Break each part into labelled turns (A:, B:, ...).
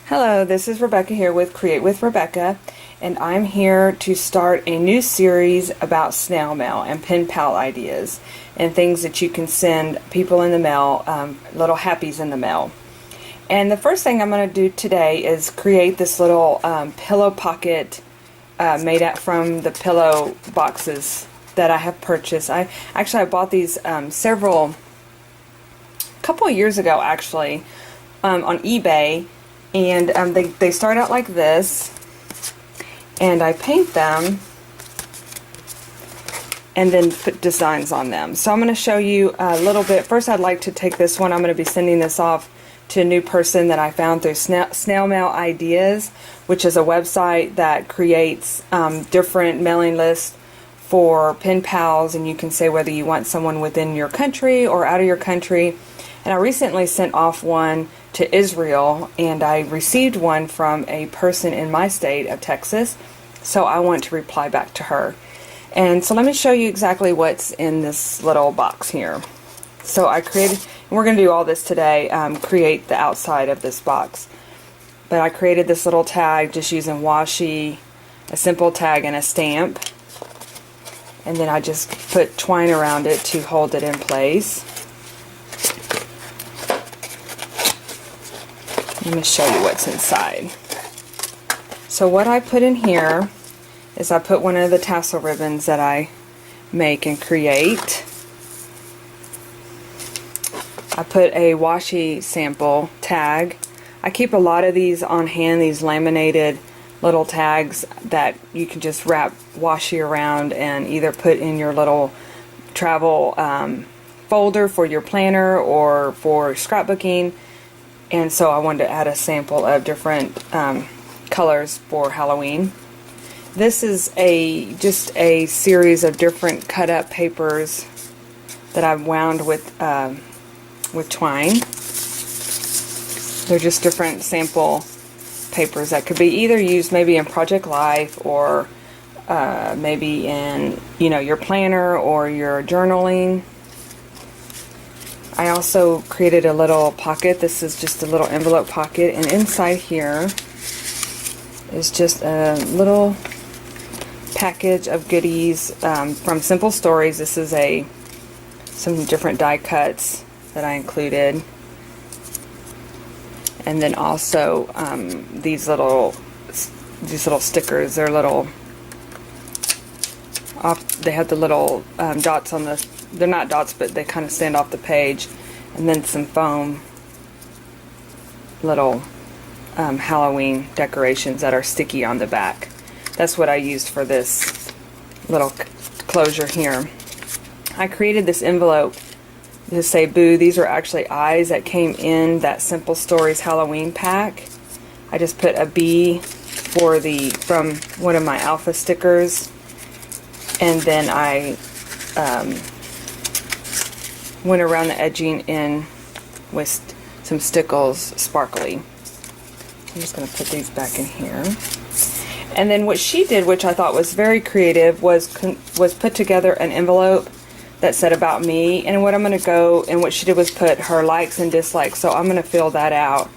A: Hello, this is Rebecca here with Create with Rebecca, and I'm here to start a new series about snail mail and pen pal ideas and things that you can send people in the mail, little happies in the mail. And the first thing I'm going to do today is create this little pillow pocket made from the pillow boxes that I have purchased. I bought these couple of years ago actually on eBay. And they start out like this, and I paint them and then put designs on them. So I'm going to show you a little bit. First, I'd like to take this one. I'm going to be sending this off to a new person that I found through Snail Mail Ideas, which is a website that creates different mailing lists for pen pals, and you can say whether you want someone within your country or out of your country. And I recently sent off one to Israel, and I received one from a person in my state of Texas, so I want to reply back to her. And so let me show you exactly what's in this little box here. So I created, and we're going to do all this today, create the outside of this box. But I created this little tag just using washi, a simple tag, and a stamp. And then I just put twine around it to hold it in place. Let me show you what's inside. So what I put in here is I put one of the tassel ribbons that I make and create. I put a washi sample tag. I keep a lot of these on hand, these laminated little tags that you can just wrap washi around and either put in your little travel folder for your planner or for scrapbooking. And so I wanted to add a sample of different colors for Halloween. This is just a series of different cut up papers that I've wound with twine. They're just different sample papers that could be either used maybe in Project Life or maybe in your planner or your journaling. I also created a little pocket. This is just a little envelope pocket, and inside here is just a little package of goodies from Simple Stories. This is some different die cuts that I included, and then also these little stickers. They're little. They have the little dots on the. They're not dots, but they kind of stand off the page, and then some foam little Halloween decorations that are sticky on the back. That's what I used for this little closure here. I created this envelope to say boo. These are actually eyes that came in that Simple Stories Halloween pack. I just put a bee from one of my alpha stickers, and then I went around the edging in with some stickles, sparkly. I'm just going to put these back in here. And then what she did, which I thought was very creative, was put together an envelope that said about me. And what I'm going to go, and what she did was put her likes and dislikes. So I'm going to fill that out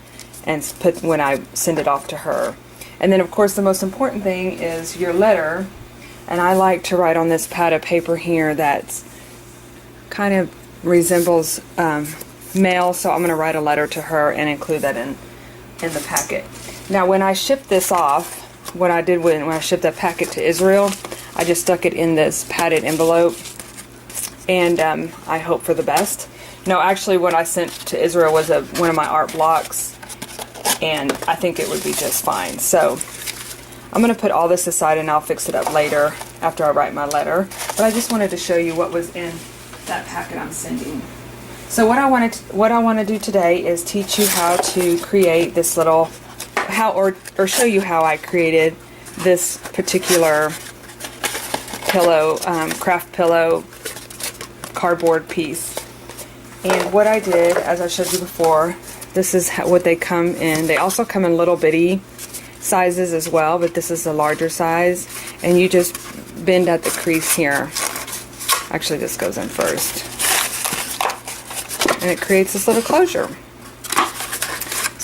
A: and put when I send it off to her. And then of course the most important thing is your letter. And I like to write on this pad of paper here that's kind of resembles mail, so I'm going to write a letter to her and include that in the packet. Now when I shipped this off, what I did when I shipped that packet to Israel, I just stuck it in this padded envelope, and I hope for the best. No, actually what I sent to Israel was one of my art blocks, and I think it would be just fine. So I'm going to put all this aside and I'll fix it up later after I write my letter. But I just wanted to show you what was in that packet I'm sending. So what I want to do today is teach you how to create this little or show you how I created this particular pillow, craft pillow cardboard piece. And what I did, as I showed you before, this is what they come in. They also come in little bitty sizes as well, but this is the larger size, and you just bend at the crease here. Actually, this goes in first, and it creates this little closure.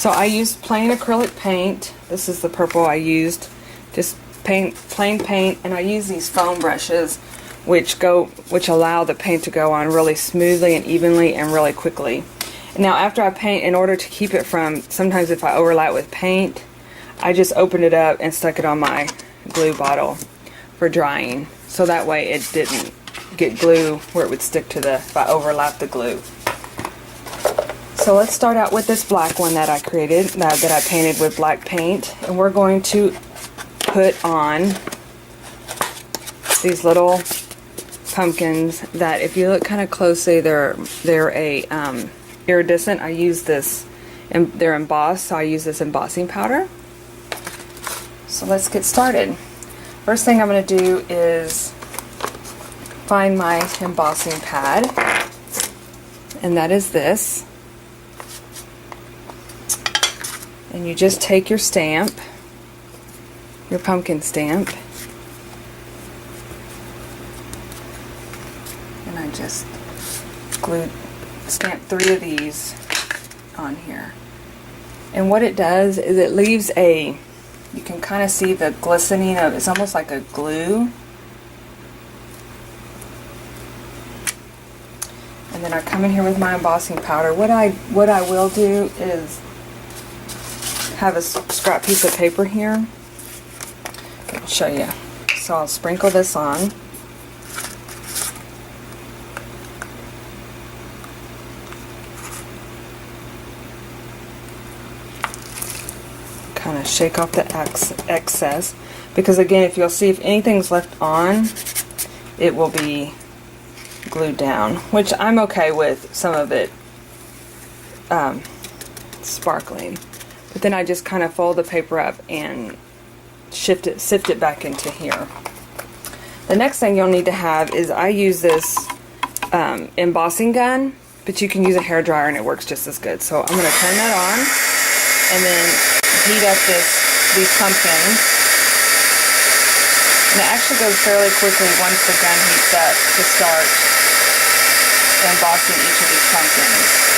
A: So I used plain acrylic paint. This is the purple I used. Just plain paint, and I use these foam brushes which allow the paint to go on really smoothly and evenly and really quickly. Now after I paint, in order to keep it from, sometimes if I overlap with paint, I just opened it up and stuck it on my glue bottle for drying. So that way it didn't get glue where it would stick to if I overlap the glue. So let's start out with this black one that I created, that I painted with black paint. And we're going to put on these little pumpkins that, if you look kind of closely, they're a iridescent. I use this, and they're embossed, so I use this embossing powder. So let's get started. First thing I'm going to do is find my embossing pad, and that is this. And you just take your stamp, your pumpkin stamp, and I just stamp 3 of these on here. And what it does is it leaves you can kind of see the glistening of, it's almost like a glue. And then I come in here with my embossing powder. What I will do is have a scrap piece of paper here. I'll show you. So I'll sprinkle this on. Kind of shake off the excess, because again, if you'll see, if anything's left on, it will be glued down, which I'm okay with some of it sparkling. But then I just kind of fold the paper up and sift it back into here. The next thing you'll need to have is, I use this embossing gun, but you can use a hairdryer and it works just as good. So I'm going to turn that on and then heat up these pumpkins. And it actually goes fairly quickly once the gun heats up to start embossing each of these pumpkins.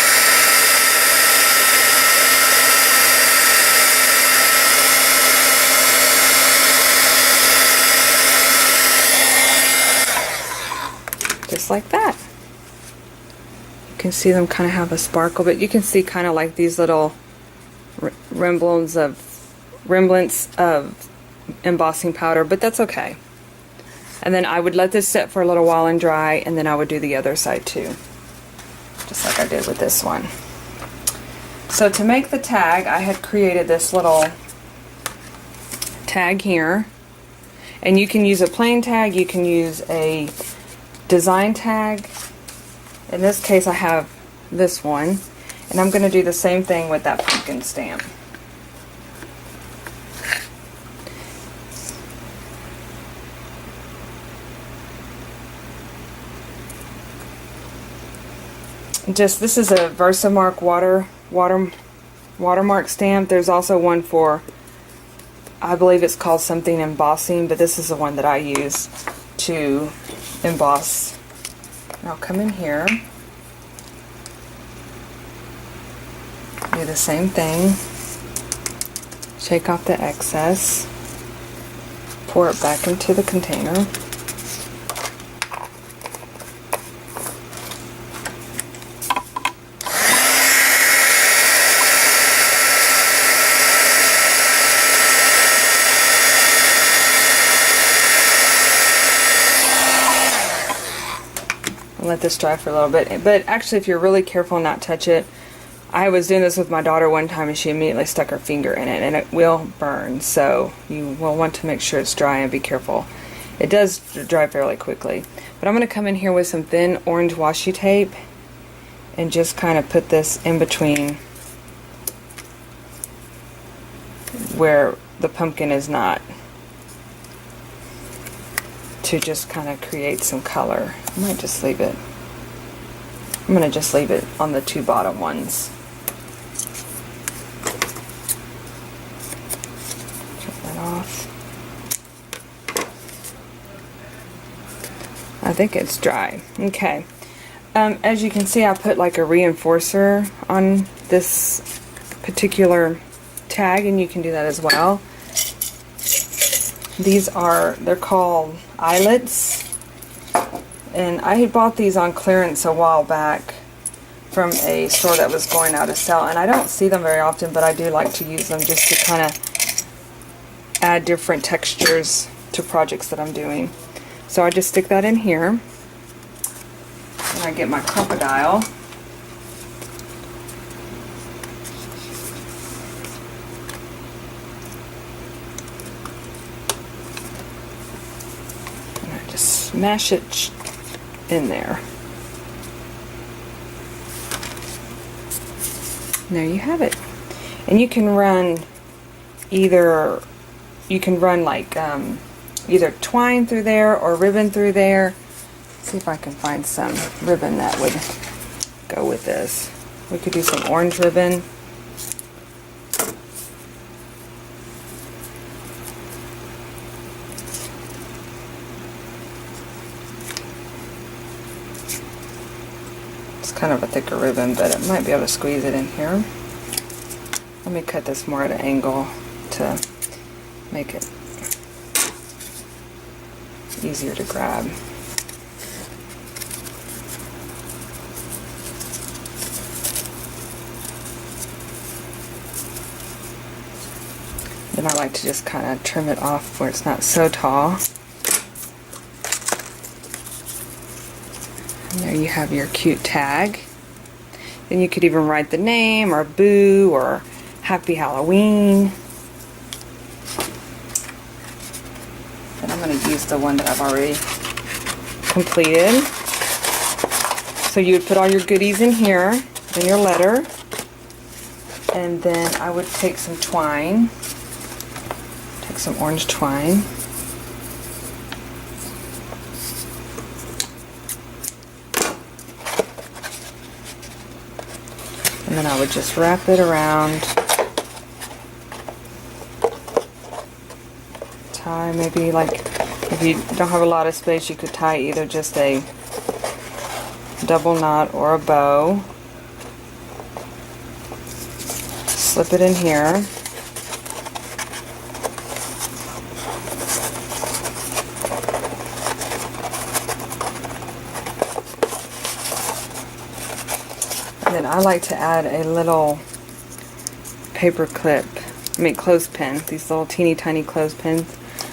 A: Just like that. You can see them kind of have a sparkle, but you can see kind of like these little remnants of embossing powder, but that's okay. And then I would let this sit for a little while and dry, and then I would do the other side too, just like I did with this one. So to make the tag, I had created this little tag here, and you can use a plain tag, you can use a design tag. In this case I have this one, and I'm going to do the same thing with that pumpkin stamp. This is a Versamark watermark stamp. There's also one for, I believe it's called something embossing, but this is the one that I use to emboss. And I'll come in here, do the same thing, shake off the excess, pour it back into the container. Let this dry for a little bit. But actually, if you're really careful and not touch it, I was doing this with my daughter one time and she immediately stuck her finger in it, and it will burn, so you will want to make sure it's dry and be careful. It does dry fairly quickly. But I'm going to come in here with some thin orange washi tape and just kind of put this in between where the pumpkin is not, to just kind of create some color. I might just leave it. I'm going to just leave it on the 2 bottom ones. Turn that off. I think it's dry. Okay. As you can see, I put like a reinforcer on this particular tag, and you can do that as well. They're called eyelets, and I had bought these on clearance a while back from a store that was going out of style, and I don't see them very often, but I do like to use them just to kind of add different textures to projects that I'm doing. So I just stick that in here, and I get my crocodile. Just smash it in there. And there you have it. And you can run like either twine through there or ribbon through there. Let's see if I can find some ribbon that would go with this. We could do some orange ribbon. Kind of a thicker ribbon, but it might be able to squeeze it in here. Let me cut this more at an angle to make it easier to grab. Then I like to just kind of trim it off where it's not so tall. And there you have your cute tag. Then you could even write the name, or Boo, or Happy Halloween. And I'm going to use the one that I've already completed. So you would put all your goodies in here, then your letter, and then I would take some twine, take some orange twine. And then I would just wrap it around, tie maybe, like, if you don't have a lot of space, you could tie either just a double knot or a bow. Slip it in here. Then I like to add a little paper clip, clothespin, these little teeny tiny clothespins.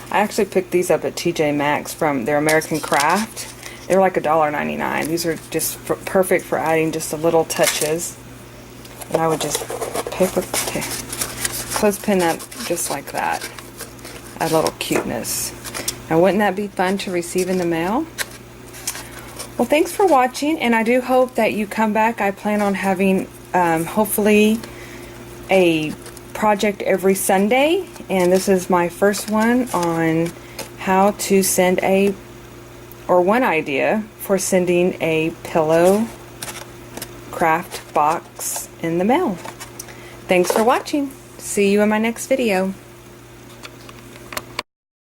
A: I actually picked these up at TJ Maxx from their American Craft. They were like $1.99. These are just perfect for adding just a little touches. And I would just clothespin that just like that. Add a little cuteness. Now wouldn't that be fun to receive in the mail? Well, thanks for watching, and I do hope that you come back. I plan on having hopefully a project every Sunday, and this is my first one on how to send one idea for sending a pillow craft box in the mail. Thanks for watching. See you in my next video.